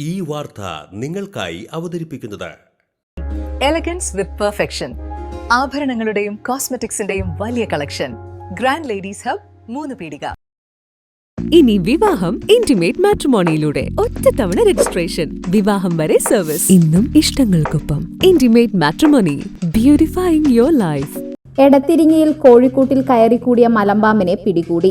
ഈ വാർത്ത നിങ്ങൾക്കായി അവതരിപ്പിക്കുന്നത് എലഗൻസ് വിത്ത് പെർഫെക്ഷൻ, ആഭരണങ്ങളുടെയും കോസ്മെറ്റിക്സിന്റെയും വലിയ കളക്ഷൻ. ഗ്രാൻഡ് ലേഡീസ് ഹബ്, 3 പീടിക. ഇനി വിവാഹം ഇന്റിമേറ്റ് മാട്രിമോണിയിലൂടെ ഒറ്റത്തവണ രജിസ്ട്രേഷൻ, വിവാഹം വരെ സർവീസ്. ഇന്നും ഇഷ്ടങ്ങൾക്കൊപ്പം ഇന്റിമേറ്റ് മാട്രിമോണി, ബ്യൂട്ടിഫൈയിങ് യുവർ ലൈഫ്. എടത്തിരിങ്ങിയിൽ കോഴിക്കൂട്ടിൽ കയറിക്കൂടിയ മലമ്പാമ്പിനെ പിടികൂടി.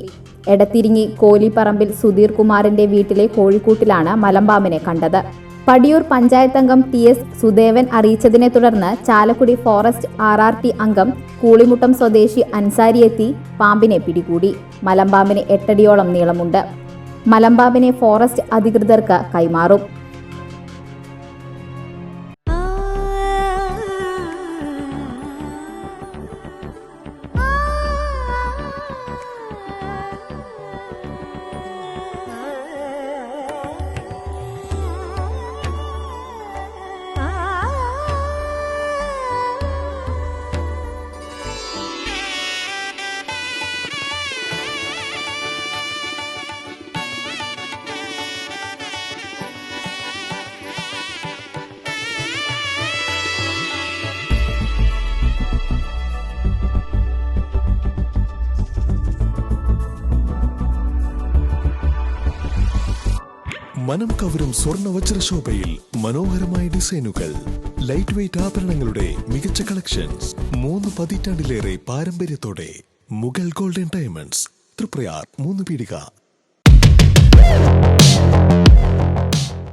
എടത്തിരിങ്ങി കോലിപ്പറമ്പിൽ സുധീർ കുമാറിന്റെ വീട്ടിലെ കോഴിക്കൂട്ടിലാണ് മലമ്പാമ്പിനെ കണ്ടത്. പടിയൂർ പഞ്ചായത്ത് അംഗം TS സുദേവൻ അറിയിച്ചതിനെ തുടർന്ന് ചാലക്കുടി ഫോറസ്റ്റ് RRT അംഗം കൂളിമുട്ടം സ്വദേശി അൻസാരി എത്തി പാമ്പിനെ പിടികൂടി. മലമ്പാമ്പിന് 8 അടിയോളം നീളമുണ്ട്. മലമ്പാമ്പിനെ ഫോറസ്റ്റ് അധികൃതർക്ക് കൈമാറും. മനം കവരും സ്വർണ്ണ വജ്രശോഭയിൽ മനോഹരമായ ഡിസൈനുകൾ, ലൈറ്റ് വെയ്റ്റ് ആഭരണങ്ങളുടെ മികച്ച കളക്ഷൻസ്, 3 പതിറ്റാണ്ടിലേറെ പാരമ്പര്യത്തോടെ മുഗൾ ഗോൾഡൻ ഡയമണ്ട്സ്, തൃപ്രയാർ 3 പീടിക.